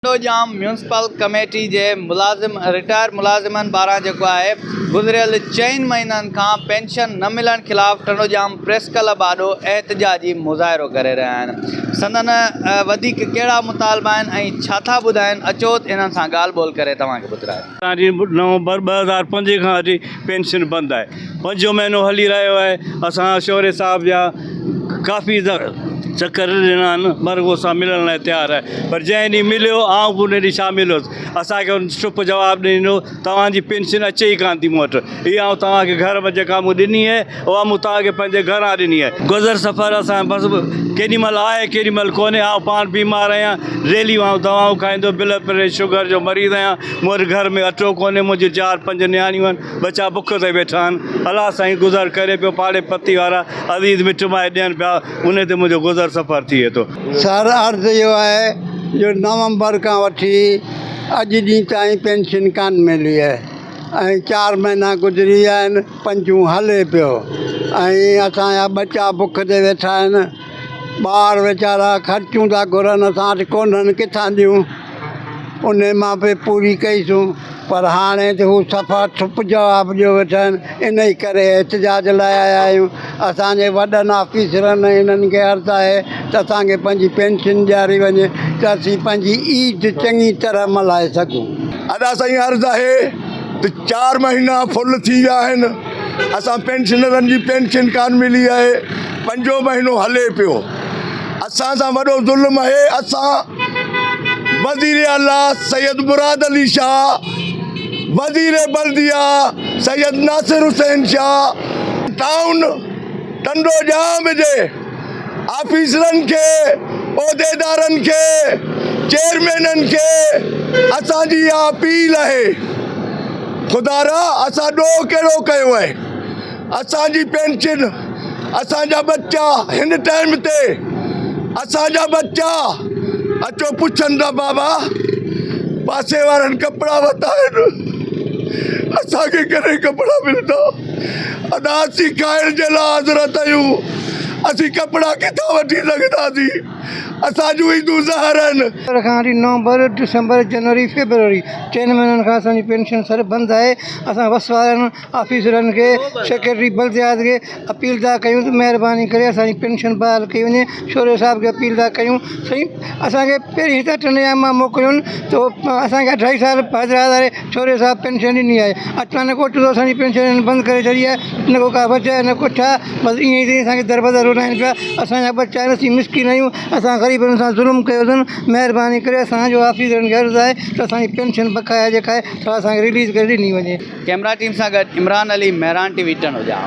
जाम municipal committee के मुलाजिम retire मुलाजिमन पारां जेको आहे गुज़रियल 4 महीननि खां पेंशन न मिलण खिलाफ़ टंडोजाम प्रेस क्लब आॾो एहतजाजी मुज़ाहिरो करे रहिया आहिनि। संदन वधीक कहिड़ा मुतालबा आहिनि ऐं छा था ॿुधाइनि, अचो इन्हनि सां ॻाल्हि ॿोल करे तव्हांखे ॿुधायो। असांजी नवंबर 2005 खां वठी पेंशन बंदि आहे, 5 महीनो हली रहियो आहे। असां शौरे साहब जा काफ़ी चक्कर ॾिना आहिनि, पर उहो असां मिलण लाइ तयारु आहे। पर जंहिं ॾींहुं मिलियो आउं बि उन ॾींहुं शामिलु हुउसि। असांखे उन चुप जवाबु ॾिनो, तव्हांजी पेंशन अचे ई कान थी मूं वटि। इहा आउं तव्हांखे घर में जेका मूं ॾिनी आहे उहा मूं तव्हांखे पंहिंजे घरां ॾिनी आहे। गुज़र सफ़र असां बसि केॾीमहिल आहे केॾीमहिल कोन्हे। आउं पाण बीमार आहियां, डेली आउं दवाऊं खाईंदो, ब्लड प्रेशर शुगर जो मरीज़ आहियां। मूं वटि घर में अटो कोन्हे, मुंहिंजी 4-5 नियाणियूं आहिनि, बचा बुख ते वेठा आहिनि। अलाह साईं गुज़र करे पियो, पाड़े पती वारा अज़ीज़ मिट माए ॾियनि पिया, उन ते मुंहिंजो गुज़र सफ़र थिए थो। सर अर्ज़ इहो आहे जो नवंबर खां वठी अॼु ॾींहं ताईं पेंशन कान मिली आहे ऐं 4 महीना गुज़री विया आहिनि, 5 हले पियो ऐं असांजा बच्चा बुख ते वेठा आहिनि। ॿार वीचारा ख़र्चूं था घुरनि, असां वटि कोन्हनि, किथां ॾियूं। उन मां बि पूरी कईसूं, पर हाणे त हू सफ़ा चुप जवाबु ॾियो वेठा आहिनि। इन ई करे एहतजाज लाइ आया आहियूं। असांजे वॾनि ऑफिसरनि इन्हनि खे अर्ज़ु आहे त असांखे पंहिंजी पेंशन ॾियारी वञे त असीं पंहिंजी ईद चङी तरह मल्हाए सघूं। अदा साईं अर्ज़ु आहे त 4 महीना फुल थी विया आहिनि, असां पेंशनरनि जी पेंशन कान मिली आहे। 5 महीनो हले पियो। असां सां वॾो ज़ुल्म आहे, असां वज़ीर आला सैयद मुराद अली शाह, वज़ीर बल्दिया सैयद नासिर हुसैन शाह, टाउन टंडोजाम जे ऑफिसरनि खे, उहिदेदारनि खे, चेयरमैननि खे असांजी इहा अपील आहे, ख़ुदारा असां ॾोह कहिड़ो कयो आहे। असांजी पेंशन, असांजा बच्चा हिन टाइम ते, असांजा बच्चा अचो पुछनि था, बाबा पासे वारनि कपिड़ा वरिता आहिनि, असांखे कहिड़े कपिड़ा मिलंदा। अदा असीं खाइण जे लाइ हज़रत आहियूं, असीं कपिड़ा किथां वठी सघंदासीं। असांजूं ईदूं ज़हर आहिनि। खां वठी नवंबर, दिसंबर, जनवरी, फेबरवरी 4 महीननि खां असांजी पेंशन सर बंदि आहे। असां वस वारनि ऑफिसरनि खे, सेक्रेटरी बल्दियात खे अपील था कयूं त महिरबानी करे असांजी पेंशन बहाल कई वञे। शौरे साहब खे अपील था कयूं, सही असांखे पहिरीं हिते टंडोजाम मां मोकिलियुनि त असांखे 2.5 साल हज़ारे शौरे साहब पेंशन ॾिनी आहे। अचानक तो असांजी पेंशन बंदि करे छॾी आहे, न को का वजह न कुझु आहे, बसि ईअं ई असांखे दरबदर उॾाइनि पिया। असांजा बच्चा आहिनि, असीं मिसकिन आहियूं, असां ग़रीबनि सां ज़ुल्म कयो अथनि। महिरबानी करे असांजो ऑफिसरनि खे अर्ज़ु आहे त असांजी पेंशन बकाया जेका आहे सा असांखे रिलीज़ करे ॾिनी वञे। कैमरा टीम सां गॾु इमरान अली, मेहरान TV टंडोजाम।